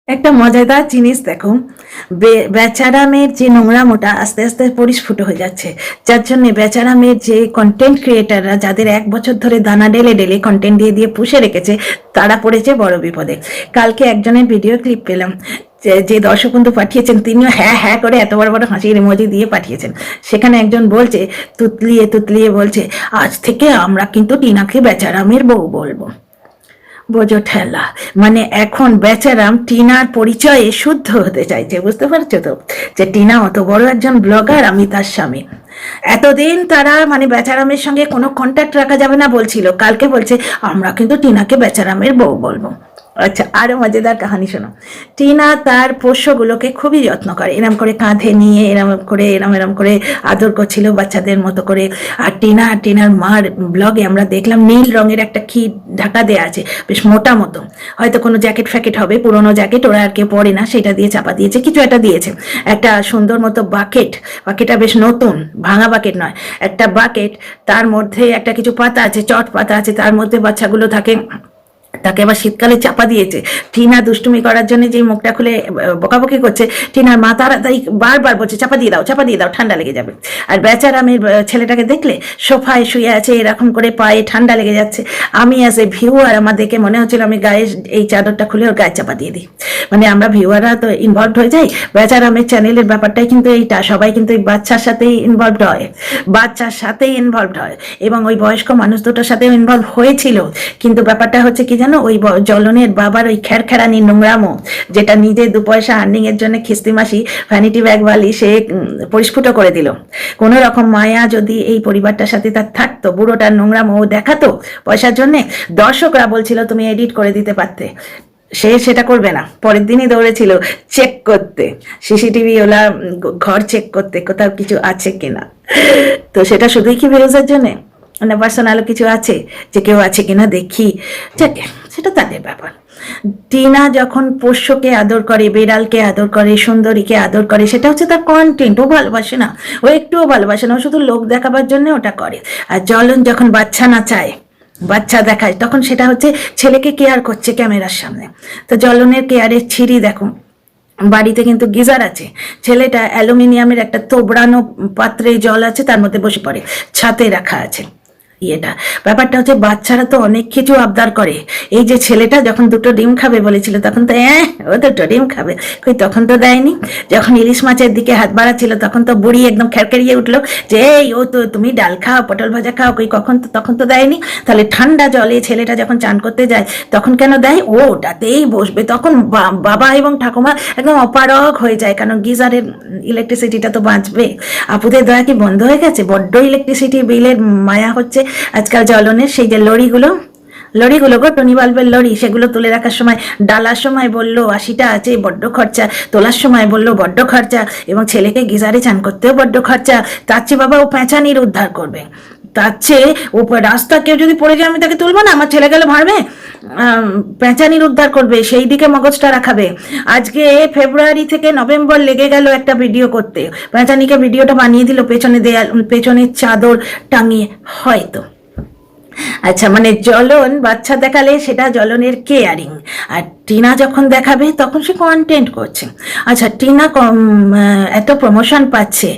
একটা মজাদার জিনিস দেখো, বেচারা মেয়ের যে নোংরামোটা আস্তে আস্তে পরিস্ফুট হয়ে যাচ্ছে, যার জন্য বেচারা মেয়ের যে কন্টেন্ট ক্রিয়েটাররা যাদের 1 বছর ধরে দানা ঢেলে ঢেলে কন্টেন্ট দিয়ে দিয়ে পুষে রেখেছে, তারা পড়েছে বড় বিপদে। কালকে একজনের ভিডিও ক্লিপ পেলাম, যে দর্শক বন্ধু পাঠিয়েছেন, তিনিও হ্যাঁ হ্যাঁ করে এত বড় বড় হাসির ইমোজি দিয়ে পাঠিয়েছেন। সেখানে একজন বলছে, তুতলিয়ে তুতলিয়ে বলছে, আজ থেকে আমরা কিন্তু টিনাকে বেচারা মেয়ের বউ বলবো। বোঝো ঠেলা, মানে এখন বেচারাম টিনার পরিচয়ে শুদ্ধ হতে চাইছে, বুঝতে পারছো তো, যে টিনা অত বড় একজন ব্লগার, আমি তার স্বামী। এতদিন তারা মানে বেচারামের সঙ্গে কোনো কন্ট্যাক্ট রাখা যাবে না বলছিল, কালকে বলছে আমরা কিন্তু টিনাকে বেচারামের বউ বলবো। আচ্ছা, আরো মজাদার কাহিনী শোনো। টিনা তার পোষ্যগুলোকে খুবই যত্ন করে, এরম করে কাঁধে নিয়ে এরম করে আদর করছিল বাচ্চাদের মতো করে। আর টিনার মার ব্লগে আমরা দেখলাম নীল রঙের একটা কি ঢাকা দেয়া আছে, বেশ মোটা মতো, হয়তো কোনো জ্যাকেট ফ্যাকেট হবে, পুরোনো জ্যাকেট, ওরা আর কেউ পরে না, সেটা দিয়ে চাপা দিয়েছে, কিছু একটা দিয়েছে। একটা সুন্দর মতো বাকেটটা বেশ নতুন, ভাঙা বাকেট নয়, একটা বাকেট, তার মধ্যে একটা কিছু পাতা আছে, চট পাতা আছে, তার মধ্যে বাচ্চাগুলো থাকে। তাকে আবার শীতকালে চাপা দিয়েছে। টিনা দুষ্টুমি করার জন্য যে মুখটা খুলে বকাবকি করছে, টিনার মা তাড়াতাড়ি বারবার বলছে চাপা দিয়ে দাও, ঠান্ডা লেগে যাবে। আর বেচারা আমি ছেলেটাকে দেখলে সোফায় শুয়ে আছে, এরকম করে পায়ে ঠান্ডা লেগে যাচ্ছে। আমি অ্যাজ এ ভিউয়ার আমার দেখে মনে হচ্ছিল আমি গায়ে এই চাদরটা খুলে ওর গায়ে চাপা দিয়ে দিই। মানে আমরা ভিউয়াররা তো ইনভলভ হয়ে যাই। বেচারা আমের চ্যানেলের ব্যাপারটাই কিন্তু এইটা, সবাই কিন্তু এই বাচ্চার সাথেই ইনভলভড হয় এবং ওই বয়স্ক মানুষ দুটোর সাথেও ইনভলভ হয়েছিল। কিন্তু ব্যাপারটা হচ্ছে কি জানো, ওই জলনের বাবার ওই খ্যারখ্যারানি নোংরামো, যেটা নিজে 2 পয়সা আর্নিং এর জন্য খিস্তি মাসি ভ্যানিটি ব্যাগওয়ালি সে পরিস্ফুট করে দিল। কোনো রকম মায়া যদি এই পরিবারটার সাথে তার থাকতো, বুড়োটার নোংরামো দেখাতো পয়সার জন্যে, দর্শকরা বলছিল তুমি এডিট করে দিতে পারতে, সে সেটা করবে না। পরের দিনই দৌড়েছিল চেক করতে, সিসিটিভি ওলা ঘর চেক করতে কোথাও কিছু আছে কিনা। তো সেটা শুধুই কি ভিউজের জন্যে না পার্সোনাল কিছু আছে, যে কেউ আছে কিনা দেখি, সেটা তাদের ব্যাপার। টিনা যখন পোষ্যকে আদর করে, বেড়ালকে আদর করে, সুন্দরীকে আদর করে, সেটা হচ্ছে তার কন্টেন্ট। ও ভালোবাসে না, ও একটুও ভালোবাসে না, ও শুধু লোক দেখাবার জন্য ওটা করে। আর জ্বলন যখন বাচ্চা না চায়, বাচ্চা দেখায়, তখন সেটা হচ্ছে ছেলেকে কেয়ার করছে ক্যামেরার সামনে। তো জ্বলনের কেয়ারের ছিঁড়ি দেখো, বাড়িতে কিন্তু গিজার আছে, ছেলেটা অ্যালুমিনিয়ামের একটা তোবড়ানো পাত্রে জল আছে, তার মধ্যে বসে পড়ে, ছাতে রাখা আছে ইয়েটা। ব্যাপারটা হচ্ছে বাচ্চারা তো অনেক কিছু আবদার করে। এই যে ছেলেটা যখন 2টো ডিম খাবে বলেছিল, তখন তো ও 2টো ডিম খাবে, কই তখন তো দেয়নি। যখন ইলিশ মাছের দিকে হাত বাড়াচ্ছিল, তখন তো বুড়ি একদম খেরখেরিয়ে উঠলো যে এই ও তো তুমি ডাল খাও, পটল ভাজা খাও, কই তখন তো দেয়নি। তাহলে ঠান্ডা জলে ছেলেটা যখন চান করতে যায়, তখন কেন দেয়? ও ওটাতেই বসবে। তখন বাবা এবং ঠাকুমা একদম অপারগ হয়ে যায়, কারণ গিজারের ইলেকট্রিসিটিটা তো বাঁচবে। আপুদের দয়া কি বন্ধ হয়ে গেছে? বড্ড ইলেকট্রিসিটি বিলের মায়া হচ্ছে আজকাল জ্বলনের। সেই যে লরিগুলো গো, টনি বাল্বের লরি, সেগুলো তুলে রাখার সময়, ডালার সময় বললো 80টা আছে, বড্ড খরচা, তোলার সময় বললো বড্ড খরচা, এবং ছেলেকে গিজারে চান করতেও বড্ড খরচা। তার চেয়ে বাবা ও পেঁচানির উদ্ধার করবে, তার চেয়ে ও রাস্তা কেউ যদি পড়ে যায় আমি তাকে তুলবো না, আমার ছেলে গেলে ভাড়বে, পেঁচানির উদ্ধার করবে, সেই দিকে মগজটা রাখাবে। আজকে ফেব্রুয়ারি থেকে নভেম্বর লেগে গেল একটা ভিডিও করতে, পেঁচানিকে ভিডিওটা বানিয়ে দিল পেছনের চাদর টাঙিয়ে হয়তো। আচ্ছা, মানে জ্বলন বাচ্চা দেখালে সেটা জ্বলনের কেয়ারিং, আর টিনা যখন দেখাবে তখন সে কন্টেন্ট করছে। আচ্ছা, টিনা এত প্রমোশন পাচ্ছে,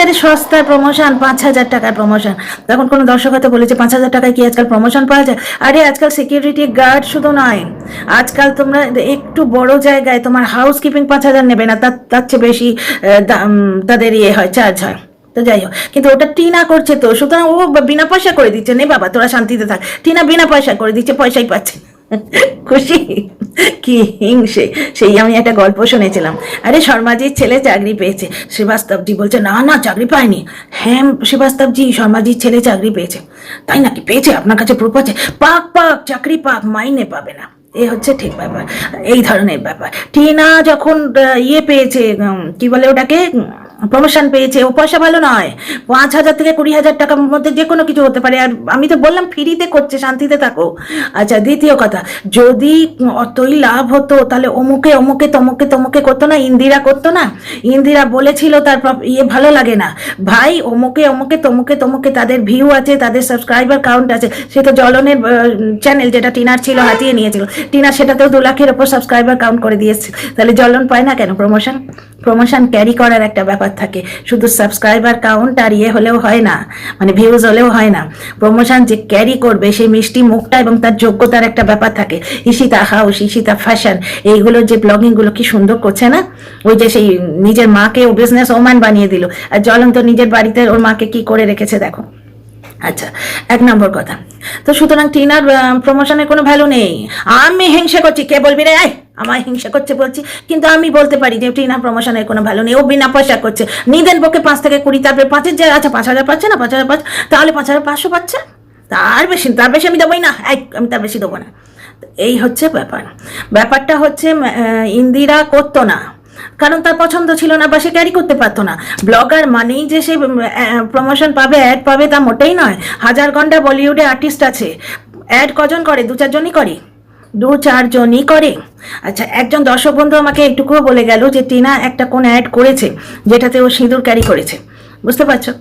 আরে সস্তার প্রমোশন, 5,000 টাকার প্রমোশন। তখন কোনো দর্শক হয়তো বলেছে 5,000 টাকায় কি আজকাল প্রমোশন পাওয়া যায়? আরে আজকাল সিকিউরিটি গার্ড শুধু নয়, আজকাল তোমরা একটু বড় জায়গায় তোমার হাউস কিপিং 5,000 নেবে না, তার চেয়ে বেশি তাদের হয়, চার্জ হয়। তো যাই হোক, কিন্তু ওটা টিনা করছে, তো সুতরাং ও বিনা পয়সা করে দিচ্ছে, নে বাবা তোরা শান্তিতে থাক। টিনা বিনা পয়সা করে দিচ্ছে, পয়সাই পাচ্ছে, খুশি কি হিংসে। সেই আমি একটা গল্প শুনেছিলাম, আরে শর্মাজির ছেলে চাকরি পেয়েছে, শ্রীবাস্তবজি বলছে না না চাকরি পায়নি। হ্যাঁ শ্রীবাস্তবজি, শর্মাজির ছেলে চাকরি পেয়েছে। তাই নাকি? পেয়েছে? আপনার কাছে প্রুফ আছে? পাক চাকরি পাক, মাইনে পাবে না, এ হচ্ছে ঠিক ব্যাপার। এই ধরনের ব্যাপার। টিনা যখন পেয়েছে, কি বলে ওটাকে, প্রমোশন পেয়েছে, ও পয়সা ভালো নয়, 5,000 থেকে 20,000 টাকার মধ্যে যে কোনো কিছু হতে পারে। আর আমি তো বললাম ফ্রিতে করছে, শান্তিতে থাকো। আচ্ছা, দ্বিতীয় কথা, যদি অতই লাভ হতো তাহলে অমুকে অমুকে তমুকে তমুকে করতো না, ইন্দিরা করতো না? ইন্দিরা বলেছিল তার ভালো লাগে না ভাই, অমুকে অমুকে তমুকে তমুকে তাদের ভিউ আছে, তাদের সাবস্ক্রাইবার কাউন্ট আছে। সে তো জ্বলনের চ্যানেল যেটা টিনার ছিল হাতিয়ে নিয়েছিল, টিনা সেটাতেও 2 লাখের ওপর সাবস্ক্রাইবার কাউন্ট করে দিয়েছে। তাহলে জ্বলন পায় না কেন প্রমোশন? প্রমোশন ক্যারি করার একটা ব্যাপার থাকে, শুধু সাবস্ক্রাইবার কাউন্ট আর হলেও হয় না, মানে ভিউজ হলেও হয় না। প্রমোশন যে ক্যারি করবে সেই মিষ্টি মুখটা এবং তার যোগ্যতার একটা ব্যাপার থাকে। ঈশিতা হাউস, ঈশিতা ফ্যাশন, এইগুলো যে ব্লগিংগুলো কি সুন্দর করছে না? ওই যে সেই নিজের মাকে ও বিজনেস ওম্যান বানিয়ে দিল, আর জ্বলন তো নিজের বাড়িতে ওর মাকে কি করে রেখেছে দেখো। আচ্ছা, 1 নম্বর কথা। তো সুতরাং টিনার প্রমোশনের কোনো ভ্যালু নেই। আমি হিংসা করছি, কে বলবি রে? আমায় হিংসা করছে বলছি, কিন্তু আমি বলতে পারি যে টিনা প্রমোশনের কোনো ভ্যালু নেই। ও বিনা পয়সা করছে, নিজের পক্ষে 5 থেকে 20, তারপরে 5-এর যে আচ্ছা 5,000 পাচ্ছে না, 5,000 পাচ্ছে, তাহলে 5,500 পাচ্ছে, তার বেশি আমি দেবোই না, আমি তার বেশি দেবো না। এই হচ্ছে ব্যাপারটা হচ্ছে ইন্দিরা করতো না, কারণ তার পছন্দ ছিল না বা সে ক্যারি করতে পারতো না। ব্লগার মানেই যে সে প্রমোশন পাবে, অ্যাড পাবে, তা মোটেই নয়। 1000 ঘন্টা বলিউডে আর্টিস্ট আছে, অ্যাড কজন করে? 2-4 জনই করে, 2-4 জনই করে। আচ্ছা, একজন দর্শক বন্ধু আমাকে একটুকুও বলে গেল যে টিনা একটা কোন অ্যাড করেছে যেটাতে ও সিঁদুর ক্যারি করেছে, বুঝতে পারছো?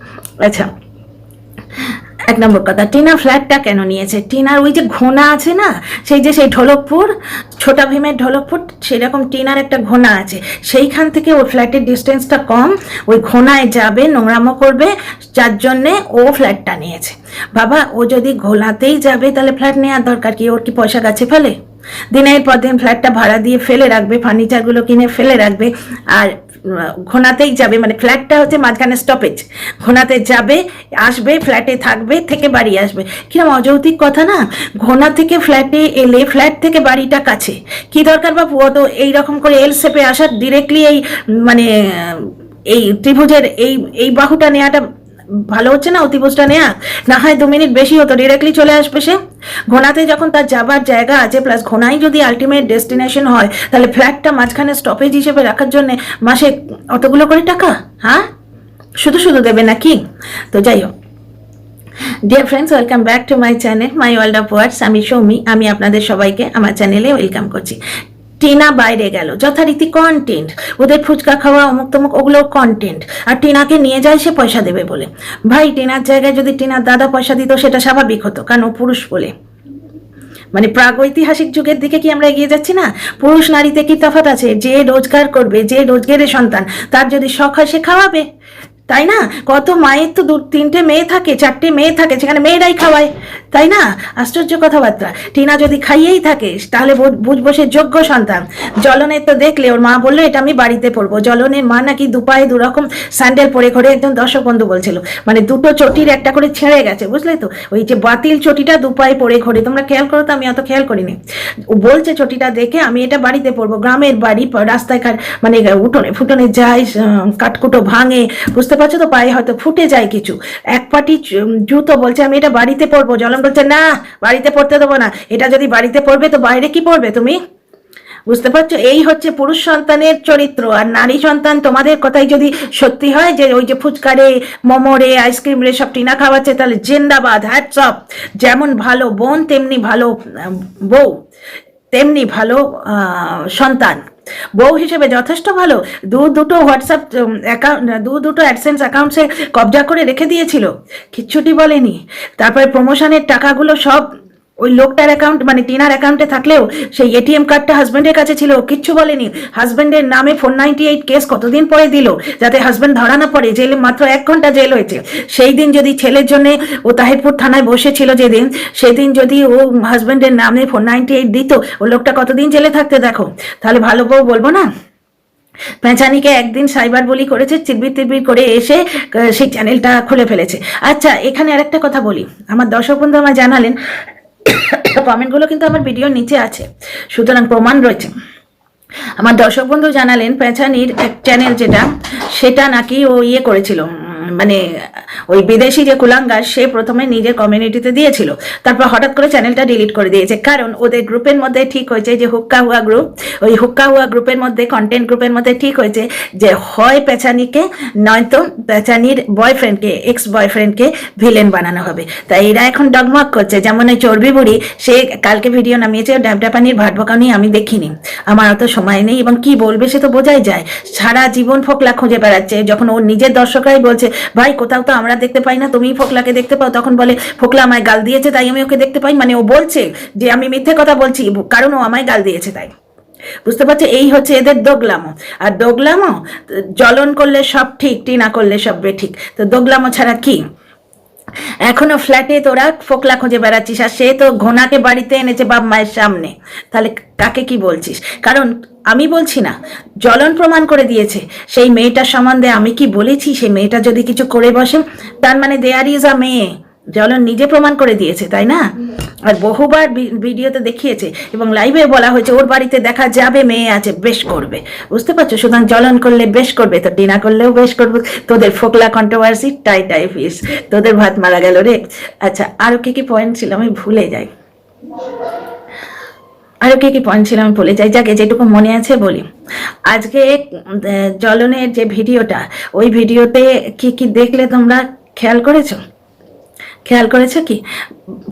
আচ্ছা, 1 নম্বর কথা, টিনা ফ্ল্যাটটা কেন নিয়েছে? টিনার ওই যে ঘোনা আছে না, সেই ঢোলকপুর, ছোটা ভীমের ঢোলকপুর, সেরকম টিনার একটা ঘোনা আছে, সেইখান থেকে ওর ফ্ল্যাটের ডিস্টেন্সটা কম, ওই ঘোনায় যাবে, নোংরামো করবে, যার জন্যে ও ফ্ল্যাটটা নিয়েছে। বাবা, ও যদি ঘোলাতেই যাবে তাহলে ফ্ল্যাট নেওয়ার দরকার কি? ওর কি পয়সা গাছে ফেলে? দিনের পর দিন ফ্ল্যাটটা ভাড়া দিয়ে ফেলে রাখবে, ফার্নিচারগুলো কিনে ফেলে রাখবে, আর ঘোনাতেই যাবে, মানে ফ্ল্যাটটা হচ্ছে মাঝখানে স্টপেজ, ঘোনাতে যাবে, আসবে, ফ্ল্যাটে থাকবে, থেকে বাড়ি আসবে। কিরম অযৌক্তিক কথা না? ঘোনা থেকে ফ্ল্যাটে এলে ফ্ল্যাট থেকে বাড়িটা কাছে, কি দরকার বাবু অত এইরকম করে এল শেপে আসার? ডিরেক্টলি এই মানে এই ত্রিভুজের এই বাহুটা নেওয়াটা ভালো হচ্ছে না? অতিভুজটা নেয়া না হয় 2 মিনিট বেশি হতো, ডিরেক্টলি চলে আসবে সে। ঘোনাতে যখন তার যাবার জায়গা আছে, প্লাস ঘোনাই যদি আলটিমেট ডেস্টিনেশন হয়, তাহলে ফ্ল্যাটটা মাঝখানে স্টপেজ হিসেবে রাখার জন্য মাসে অতগুলো করে টাকা, হ্যাঁ, শুধু শুধু দেবে নাকি? তো যাই হোক, dear friends, welcome back to my channel my world of words. আমি সৌমি, আমি আপনাদের সবাইকে আমার চ্যানেলে ওয়েলকাম করছি। টিনা বাইরে গেল, যথারীতি কন্টেন্ট, ওদের ফুচকা খাওয়া অমুক তমুক ওগুলো কন্টেন্ট, আর টিনাকে নিয়ে যায় সে পয়সা দেবে বলে। ভাই, টিনার জায়গায় যদি টিনার দাদা পয়সা দিত সেটা স্বাভাবিক হতো, কারণ ও পুরুষ বলে। মানে প্রাগৈতিহাসিক যুগের দিকে কি আমরা এগিয়ে যাচ্ছি না? পুরুষ নারীতে কি তফাৎ আছে? যে রোজগার করবে, যে রোজগারের সন্তান, তার যদি শখ হয় সে খাওয়াবে, তাই না? কত মায়ের তো 2-3টে মেয়ে থাকে, 4টে মেয়ে থাকে, সেখানে মেয়েরাই খাওয়ায়, তাই না? আশ্চর্য কথাবার্তা। টিনা যদি খাইয়েই থাকে তাহলে বুঝবো সে যোগ্য সন্তান। জ্বলনের তো দেখলে ওর মা বললো এটা আমি বাড়িতে পরবো। জ্বলনের মা নাকি 2 পায়ে 2 রকম স্যান্ডেল পরে ঘরে, একজন দর্শক বন্ধু বলছিল, মানে 2টো চটির একটা করে ছেড়ে গেছে, বুঝলে তো? ওই যে বাতিল চটিটা 2 পায়ে পরে ঘরে, তোমরা খেয়াল করো তো, আমি অত খেয়াল করিনি। ও বলছে চটিটা দেখে আমি এটা বাড়িতে পরবো। গ্রামের বাড়ি, রাস্তায় মানে উঠোনে ফুটনে যায়, কাঠকুটো ভাঙে, বুঝতে পারছো তো? পায়ে হয়তো ফুটে যায় কিছু, 1 পাটি জুতো, বলছে আমি এটা বাড়িতে পরবো। জ্বলন বলছে না, বাড়িতে পড়তে দেবো না, এটা যদি বাড়িতে পড়বে তো বাইরে কি পড়বে তুমি? বুঝতে পারছো? এই হচ্ছে পুরুষ সন্তানের চরিত্র। আর নারী সন্তান, তোমাদের কথাই যদি সত্যি হয় যে ওই যে ফুচকারে, মোমোরে, আইসক্রিম রে সব টিনা খাওয়াচ্ছে, তাহলে জিন্দাবাদ, হ্যাটস অফ। যেমন ভালো বোন তেমনি ভালো বউ, তেমনি ভালো সন্তান, বউ হিসেবে যথেষ্ট ভালো। দুটো হোয়াটসঅ্যাপ অ্যাকাউন্ট, দুটো অ্যাডসেন্স অ্যাকাউন্টসে কবজা করে রেখে দিয়েছিল, কিচ্ছুটি বলেনি। তারপরে প্রমোশনের টাকাগুলো সব ওই লোকটার অ্যাকাউন্ট, মানে টিনার অ্যাকাউন্টে থাকলেও সেই এটিএম কার্ডটা হাজব্যান্ডের কাছে ছিল, কিচ্ছু বলেনি। হাজব্যান্ডের নামে 498 কেস কতদিন পরে দিল, যাতে হাজব্যান্ড ধরা না পড়ে। জেলে মাত্র 1 ঘন্টা জেল হয়েছে। সেই দিন যদি ছেলের জন্য ও তাহিরপুর থানায় বসেছিল যেদিন, সেদিন যদি ও হাজব্যান্ডের নামে 498 দিত, ও লোকটা কতদিন জেলে থাকতে দেখো। তাহলে ভালো বউ বলবো না? পেঁচানিকে একদিন সাইবার বলি করেছে, চিরবির করে এসে সেই চ্যানেলটা খুলে ফেলেছে। আচ্ছা, এখানে আরেকটা কথা বলি। আমার দর্শক বন্ধু আমায় জানালেন, কমেন্টগুলো কিন্তু আমার ভিডিওর নিচে আছে, সুতরাং প্রমাণ রয়েছে। আমার দর্শক বন্ধু জানালেন পেঁচানির এক চ্যানেল যেটা, সেটা নাকি ও করেছিল, মানে ওই বিদেশি যে কুলাঙ্গার সে প্রথমে নিজের কমিউনিটিতে দিয়েছিল, তারপর হঠাৎ করে চ্যানেলটা ডিলিট করে দিয়েছে, কারণ ওদের গ্রুপের মধ্যে ঠিক হয়েছে যে হুক্কা হুয়া গ্রুপ, ওই হুক্কা হুয়া গ্রুপের মধ্যে কন্টেন্ট গ্রুপের মধ্যে ঠিক হয়েছে যে হয় পেছানিকে নয়তো পেছানির বয়ফ্রেন্ডকে এক্স বয়ফ্রেন্ডকে ভিলেন বানানো হবে। তাই এরা এখন ডগমগ করছে, যেমন ওই চর্বি বুড়ি সে কালকে ভিডিও নামিয়েছে ড্যাবডা পানির ভাট বকানি, আমি দেখিনি, আমার অত সময় নেই, এবং কি বলবে সে তো বোঝাই যায়, সারা জীবন ফোকলা খুঁজে বেড়াচ্ছে। যখন ওর নিজের দর্শকরাই বলছে ভাই কোথাও তো আমরা দেখতে পাই না, তুমি ফোকলাকে দেখতে পাও, তখন বলে ফোকলা আমায় গাল দিয়েছে তাই আমি ওকে দেখতে পাই। মানে ও বলছে যে আমি মিথ্যে কথা বলছি কারণ ও আমায় গাল দিয়েছে তাই। বুঝতে পারছো, এই হচ্ছে এদের দোগলামো। আর দোগলামো, জ্বলন করলে সব ঠিক, টিনা করলে সব বেঠিক। তো দোগলামো ছাড়া কি? এখনো ফ্ল্যাটে তোরা ফোকলা খুঁজে বেড়াচ্ছিস, আর সে তো ঘোনাকে বাড়িতে এনেছে বাপ মায়ের সামনে, তাহলে কাকে কি বলছিস? কারণ আমি বলছি না, জ্বলন প্রমাণ করে দিয়েছে। সেই মেয়েটার সম্বন্ধে আমি কি বলেছি? সেই মেয়েটা যদি কিছু করে বসে তার মানে দেয়ার ইজ আ মেয়ে, জ্বলন নিজে প্রমাণ করে দিয়েছে, তাই না? আর বহুবার ভিডিওতে দেখিয়েছে এবং লাইভে বলা হয়েছে ওর বাড়িতে দেখা যাবে মেয়ে আছে, বেশ করবে। বুঝতে পারছো, সুতরাং জ্বলন করলে বেশ করবে, তো টিনা করলেও বেশ করবে। তোদের ফোকলা কন্ট্রোভার্সি টাই টাই ফিস, তোদের ভাত মারা গেল রে। আচ্ছা, আরো কি কি পয়েন্ট ছিল আমি ভুলে যাই, আরো কি কি পয়েন্ট ছিল আমি ভুলে যাই, যাকে যেটুকু মনে আছে বলি। আজকে জ্বলনের যে ভিডিওটা, ওই ভিডিওতে কি কি দেখলে তোমরা খেয়াল করেছো? খেয়াল করেছো কি?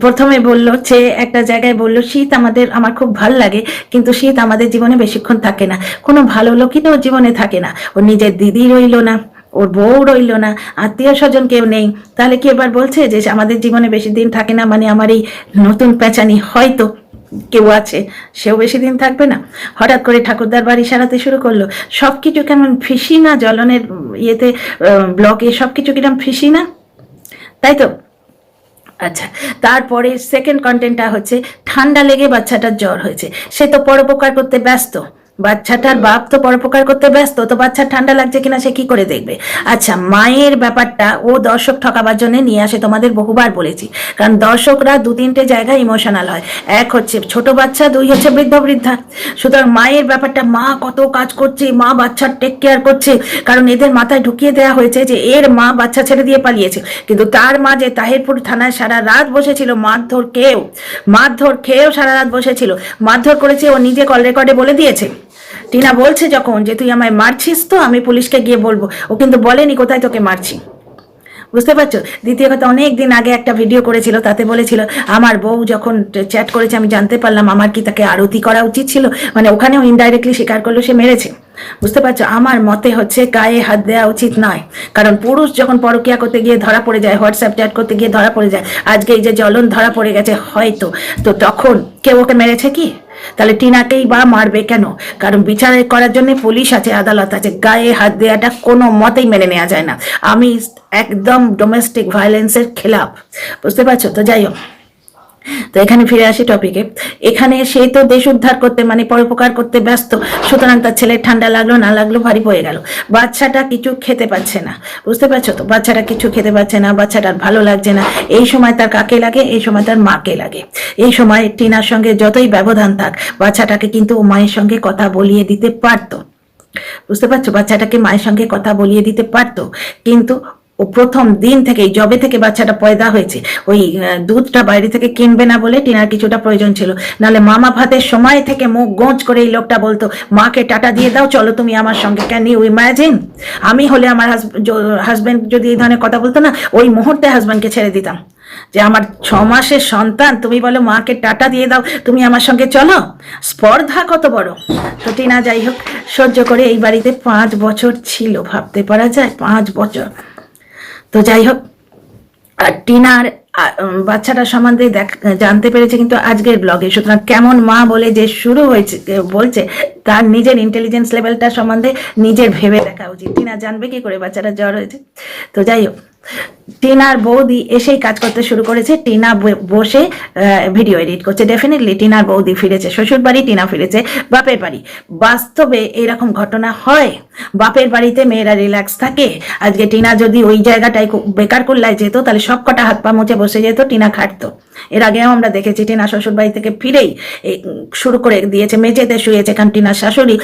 প্রথমে বললো যে একটা জায়গায় বললো শীত আমার খুব ভাল লাগে, কিন্তু শীত আমাদের জীবনে বেশিক্ষণ থাকে না, কোনো ভালো লোকই তো ওর জীবনে থাকে না, ওর নিজের দিদি রইলো না, ওর বউ রইলো না, আত্মীয় স্বজন কেউ নেই, তাহলে কি এবার বলছে যে আমাদের জীবনে বেশি দিন থাকে না, মানে আমার এই নতুন পেঁচানি হয়তো কেউ আছে সেও বেশি দিন থাকবে না। হঠাৎ করে ঠাকুরদার বাড়ি সারাতে শুরু করলো, সবকিছু কেমন ফিসি না? জ্বলনের ইয়েতে ব্লগে সবকিছু কিরম ফিসি না, তাই তো? আচ্ছা, তারপরে সেকেন্ড কন্টেন্টটা হচ্ছে ঠান্ডা লেগে বাচ্চাটার জ্বর হয়েছে, সে তো পরোপকার করতে ব্যস্ত, বাচ্চাটার বাপ তো পরোপকার করতে ব্যস্ত, তো বাচ্চার ঠান্ডা লাগছে কিনা সে কি করে দেখবে? আচ্ছা, মায়ের ব্যাপারটা ও দর্শক ঠকাবার জন্য নিয়ে আসে, তোমাদের বহুবার বলেছি, কারণ দর্শকরা দু তিনটে জায়গায় ইমোশনাল হয়, এক হচ্ছে ছোট বাচ্চা, দুই হচ্ছে বৃদ্ধ বৃদ্ধা। সুতরাং মায়ের ব্যাপারটা, মা কত কাজ করছে, মা বাচ্চার টেক কেয়ার করছে, কারণ এদের মাথায় ঢুকিয়ে দেওয়া হয়েছে যে এর মা বাচ্চা ছেড়ে দিয়ে পালিয়েছে, কিন্তু তার মা যে তাহিরপুর থানায় সারা রাত বসেছিল, মারধর খেয়েও সারা রাত বসেছিল, মারধর করেছে, ও নিজে কল রেকর্ডে বলে দিয়েছে। টিনা বলছে যখন যে তুই আমায় মারছিস তো আমি পুলিশকে গিয়ে বলবো, ও কিন্তু বলেনি কোথায় তোকে মারছি। বুঝতে পারছো? দ্বিতীয় কথা, অনেক দিন আগে একটা ভিডিও করেছিল, তাতে বলেছিল আমার বউ যখন চ্যাট করেছে আমি জানতে পারলাম, আমার কি তাকে আরতি করা উচিত ছিল? মানে ওখানেও ইনডাইরেক্টলি স্বীকার করলো সে মেরেছে। বুঝতে পারছো, আমার মতে হচ্ছে গায়ে হাত দেওয়া উচিত নয়, কারণ পুরুষ যখন পরকিয়া করতে গিয়ে ধরা পড়ে যায়, হোয়াটসঅ্যাপ চ্যাট করতে গিয়ে ধরা পড়ে যায়, আজকে এই যে জ্বলন ধরা পড়ে গেছে হয়তো, তো তখন কেউ ওকে মেরেছে কি? তাহলে টিনাকেই বা মারবে কেন? কারণ বিচার করার জন্য পুলিশ আছে, আদালত আছে, গায়ে হাত দেওয়াটা কোনো মতেই মেনে নেওয়া যায় না। আমি একদম ডোমেস্টিক ভায়োলেন্সের খেলাফ। বুঝতে পারছো? তো যাই হোক, তো এখানে ফিরে আসি টপিকে। এখানে সে তো দেশ উদ্ধার করতে মানে পরোপকার করতে ব্যস্ত, সুতরাং তার ছেলের ঠান্ডা লাগলো না লাগলো ভারী পড়ে গেল, বাচ্চাটা কিছু খেতে পাচ্ছে না। বুঝতে পারছো তো? বাচ্চাটা কিছু খেতে পাচ্ছে না, বাচ্চাটার ভালো লাগছে না। এই সময় তার কাকে লাগে? এই সময় তার মাকে লাগে। এই সময় টিনার সঙ্গে যতই ব্যবধান থাক, বাচ্চাটাকে কিন্তু ও মায়ের সঙ্গে কথা বলিয়ে দিতে পারতো। বুঝতে পারছো? বাচ্চাটাকে মায়ের সঙ্গে কথা বলিয়ে দিতে পারতো, কিন্তু ও প্রথম দিন থেকেই, জবে থেকে বাচ্চাটা পয়দা হয়েছে, ওই দুধটা বাইরে থেকে কিনবে না বলে টিনার কিছুটা প্রয়োজন ছিল, নাহলে মামা ভাতের সময় থেকে মুখ গোঁজ করে এই লোকটা বলতো মাকে টাটা দিয়ে দাও, চলো তুমি আমার সঙ্গে। Can you imagine? আমি হলে আমার হাজব্যান্ড যদি এই ধরনের কথা বলতো না, ওই মুহূর্তে হাজব্যান্ডকে ছেড়ে দিতাম, যে আমার 6 মাসের সন্তান, তুমি বলো মাকে টাটা দিয়ে দাও, তুমি আমার সঙ্গে চলো। স্পর্ধা কত বড়! তো টিনা যাই হোক সহ্য করে এই বাড়িতে 5 বছর ছিল, ভাবতে পারা যায় 5 বছর। তো যাই হোক, আর টিনার বাচ্চাটা সম্বন্ধে জানতে পেরেছে কিন্তু আজকের ব্লগে, সুতরাং কেমন মা বলে যে শুরু হয়েছে বলছে, তার নিজের ইন্টেলিজেন্স লেভেলটা সম্বন্ধে নিজের ভেবে দেখা উচিত। টিনা জানবে কি করে বাচ্চাটা জ্বর হয়েছে? তো যাই হোক, টিনার বৌদি এসেই কাজ করতে শুরু করেছে, টিনা বসে ভিডিও এডিট করছে। ডেফিনেটলি টিনার বৌদি ফিরেছে শ্বশুর বাড়ি, টিনা ফিরেছে বাপের বাড়ি। বাস্তবে এরকম ঘটনা হয়, বাপের বাড়িতে মেয়েরা রিল্যাক্স থাকে। আজকে টিনা যদি ওই জায়গাটায় বেকার করলায় যেত, তাহলে সব কটা হাত পা মুছে বসে যেত, টিনা খাটতো। এর আগেও আমরা দেখেছি টিনা শ্বশুর বাড়ি থেকে ফিরেই শুরু করে দিয়েছে মেঝেতে শুয়েছে, কারণ টিনার শাশুড়ি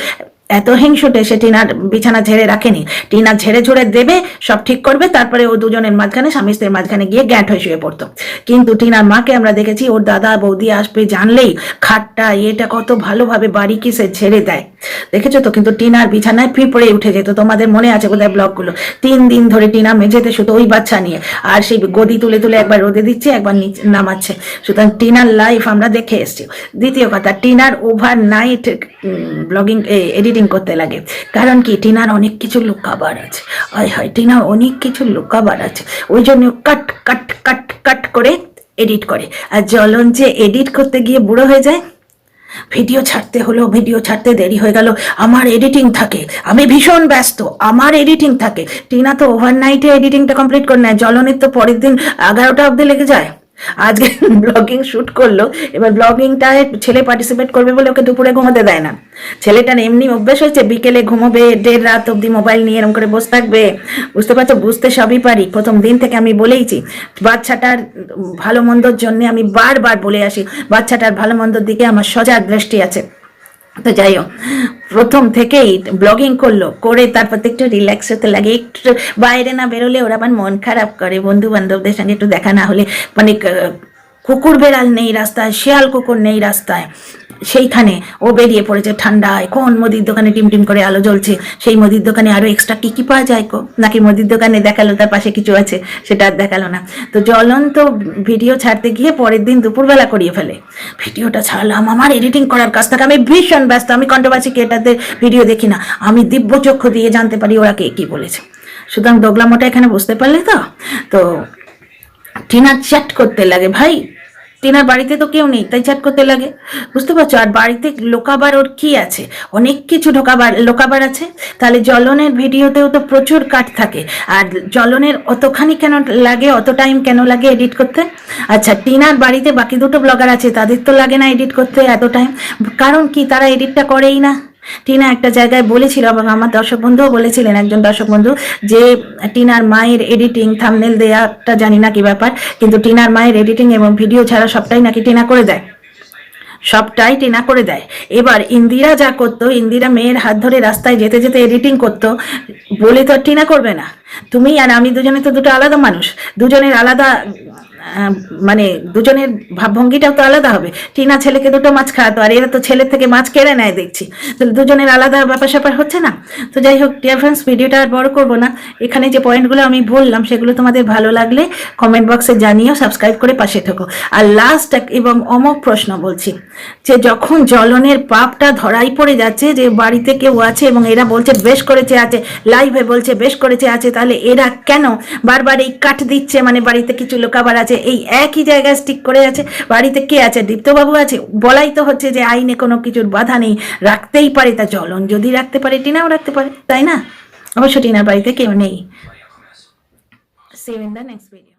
এত হিংসুটে সে টিনার বিছানা ঝেড়ে রাখেনি। টিনা ঝেড়ে ঝুড়ে দেবে, সব ঠিক করবে, তারপরে ও দুজনের মাঝখানে, স্বামী স্ত্রীর মাঝখানে গিয়ে গ্যাঁট হয়ে শুয়ে পড়তো। কিন্তু টিনার মাকে আমরা দেখেছি ওর দাদা বৌদি আসবে জানলেই খাটটা এটা কত ভালোভাবে বাড়ি সে ঝেড়ে দেয়, দেখেছো তো। কিন্তু টিনার বিছানায় পিঁপড়ে উঠে যেত, তোমাদের মনে আছে বোধহয় ব্লগগুলো। 3 দিন ধরে টিনা মেঝেতে শুধু ওই বাচ্চা নিয়ে, আর সেই গদি তুলে তুলে একবার রোদে দিচ্ছে, একবার নামাচ্ছে। সুতরাং টিনার লাইফ আমরা দেখে এসছি। দ্বিতীয় কথা, টিনার ওভারনাইট ব্লগিং এডিটিং করতে লাগে, কারণ কি টিনার অনেক কিছু লুকাবার আছে। হয় টিনার অনেক কিছু লুকাবার আছে, ওই জন্য কাট কাট কাট কাট করে এডিট করে। আর জ্বলন যে এডিট করতে গিয়ে বুড়ো হয়ে যায়, ভিডিও ছাড়তে হলো, ভিডিও ছাড়তে দেরি হয়ে গেল, আমার এডিটিং থাকে, আমি ভীষণ ব্যস্ত, আমার এডিটিং থাকে। টিনা তো ওভারনাইটে এডিটিংটা কমপ্লিট করে নেয়, জ্বলনের তো পরের দিন 11টা অবধি লেগে যায়। আজকে ব্লগিং শ্যুট করলো, এবার ব্লগিংটায় ছেলে পার্টিসিপেট করবে বলে ওকে দুপুরে ঘুমাতে দেয় না। ছেলেটার এমনি অভ্যেস হয়েছে বিকেলে ঘুমোবে, 1:30 রাত অব্দি মোবাইল নিয়ে এরকম করে বসে থাকবে। বুঝতে পারছো, বুঝতে সবই পারি, প্রথম দিন থেকে আমি বলেইছি বাচ্চাটার ভালো মন্দর জন্য আমি বারবার বলে আসি, বাচ্চাটার ভালো মন্দর দিকে আমার সজাগ দৃষ্টি আছে। তো যাই হোক, প্রথম থেকেই ব্লগিং করলো, করে তারপর একটু রিল্যাক্স হতে লাগে, একটু বাইরে না বেরোলে ওরা আবার মন খারাপ করে, বন্ধু বান্ধবদের সঙ্গে একটু দেখা না হলে, মানে কুকুর বেড়াল নেই রাস্তায়, শেয়াল কুকুর নেই রাস্তায়, সেইখানে ও বেরিয়ে পড়েছে ঠান্ডায়। কোন মুদির দোকানে টিম টিম করে আলো জ্বলছে, সেই মুদির দোকানে আরো এক্সট্রা কি পাওয়া যায় গো, নাকি মুদির দোকানে দেখালো তার পাশে কিছু আছে, সেটা আর দেখালো না। তো জ্বলন তো ভিডিও ছাড়তে গিয়ে পরের দিন দুপুরবেলা করিয়ে ফেলে। ভিডিওটা ছাড়লাম, আমার এডিটিং করার কাজ থাকে, আমি ভীষণ ব্যস্ত, আমি কন্ট্রোভার্সি ক্রিয়েটারদের ভিডিও দেখি না, আমি দিব্য চক্ষু দিয়ে জানতে পারি ওরা কে কি বলেছে। সুতরাং দোগলামোটা এখানে বুঝতে পারলে তো। তো টিনা চ্যাট করতে লাগে, ভাই টিনার বাড়িতে তো কেউ নেই, তাই চ্যাট করতে লাগে, বুঝতে পারছো। আর বাড়িতে লোকাবার ওর কি আছে, অনেক কিছু লোকাবার আছে। তাহলে জ্বলনের ভিডিওতেও তো প্রচুর কাট থাকে, আর জ্বলনের অতখানি কেন লাগে, অত টাইম কেন লাগে এডিট করতে? আচ্ছা, টিনার বাড়িতে বাকি দুটো ব্লগার আছে, তাদের তো লাগে না এডিট করতে এত টাইম, কারণ কি তারা এডিটটা করেই না। টিনা একটা জায়গায় বলেছিল, এবং আমার দর্শক বন্ধুও বলেছিলেন, একজন দর্শক বন্ধু, যে টিনার মায়ের এডিটিং, থাম্বনেল দেওয়াটা জানি না কি ব্যাপার, কিন্তু টিনার মায়ের এডিটিং এবং ভিডিও ছাড়া সবটাই নাকি টিনা করে দেয়, সবটাই টিনা করে দেয়। এবার ইন্দিরা যা করতো, ইন্দিরা মেয়ের হাত ধরে রাস্তায় যেতে যেতে এডিটিং করতো বলে তো আর টিনা করবে না। তুমি আর আমি দুজনে তো দুটো আলাদা মানুষ, দুজনের আলাদা মানে দুজনের ভাবভঙ্গিটাও তো আলাদা হবে। টিনা ছেলেকে দুটো মাছ খাওয়াতো, আর এরা তো ছেলের থেকে মাছ কেড়ে নেয় দেখছি, তাহলে দুজনের আলাদা ব্যাপার স্যাপার হচ্ছে না। তো যাই হোক ডিয়ার ফ্রেন্ডস, ভিডিওটা আর বড় করবো না, এখানে যে পয়েন্টগুলো আমি বললাম সেগুলো তোমাদের ভালো লাগলে কমেন্ট বক্সে জানিও, সাবস্ক্রাইব করে পাশে থেকো। আর লাস্ট এবং অমোঘ প্রশ্ন বলছি, যে যখন জ্বলনের পাপটা ধরাই পড়ে যাচ্ছে যে বাড়িতে কেউ আছে এবং এরা বলছে বেশ করেছে আছে, লাইভে বলছে বেশ করেছে আছে, তাহলে এরা কেন বারবার এই কাট দিচ্ছে, মানে বাড়িতে কিছু লোকাবার আছে, এই একই জায়গায় স্টিক করে আছে? বাড়িতে কে আছে? দীপ্তবাবু আছে, বলাই তো হচ্ছে যে আইনে কোনো কিছুর বাধা নেই, রাখতেই পারে। তা জ্বলন যদি রাখতে পারে, টিনাও রাখতে পারে, তাই না? অবশ্য টিনার বাড়িতে কেউ নেই। See you in the next video.